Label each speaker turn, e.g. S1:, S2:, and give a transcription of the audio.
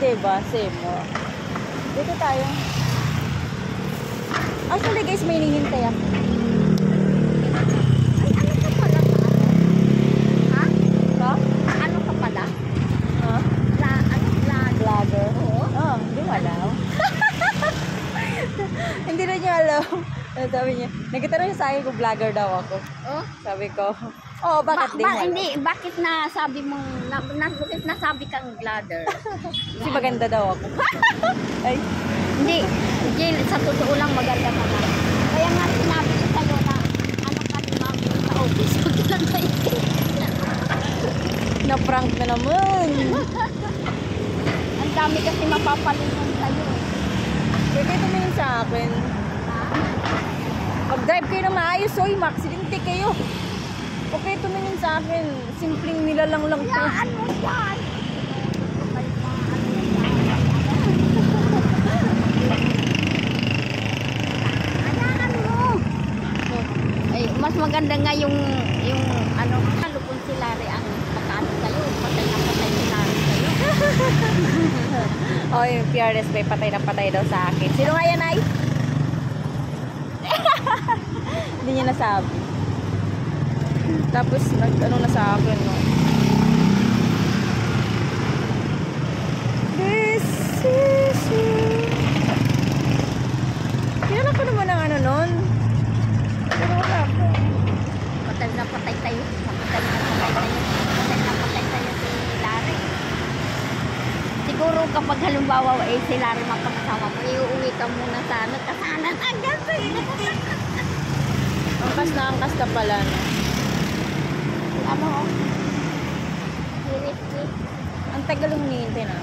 S1: Diba? Same mo. Dito tayo. Actually guys, may hinihintay ako.
S2: Ay, ano ka pala sa ano? Ha?
S1: Ha?
S2: Ano ka pala?
S1: Ha?
S2: Vlogger? Oo.
S1: Oh, hindi mo alam. Hindi na niya alam. Ano sabi niya? Nagkatanong niya sa akin kung vlogger daw ako.
S2: Oh?
S1: Sabi ko, oh, bakit di mo alam?
S2: Hindi, bakit nasabi mong, bakit nasabi kang vlogger?
S1: Kasi maganda daw ako. Ay,
S2: Hindi, Jill, sa totoo lang maganda ka na. Kaya nga sinabi ko sa'yo na, ano ka ni Mami sa office, huwag ka lang naisip.
S1: na-prank na naman.
S2: Ang dami kasi mapapalingon sa'yo.
S1: Pwede tumingin sa akin. Pag-drive kayo na maayos, oy, ma-aksidente kayo. Okay, tumingin sa akin. Simpleng nilalang lang to.
S2: Hayaan mo yan! Hayaan mo! Ay, mas maganda nga yung ano, lalo kung si Larry ang pagkaano sa'yo, patay na patay si Larry sa'yo.
S1: Oh, yung PRS bay, patay na patay daw sa akin. Sino nga yan, ay? Hindi niya nasabi. Tapos, nag-ano na sa akin, no? This is it. Kailan ko naman ang ano nun? Pero wala ko.
S2: Patay na patay tayo. Patay na patay tayo. Patay na patay tayo si Larry. Siguro kapag halimbawa si Larry makakasama mo, iuwi ka muna sa ano, kasanan agad.
S1: Angkas na angkas ka pala, no?
S2: Ano? Seriously?
S1: Ang tagal yung hinihintay na.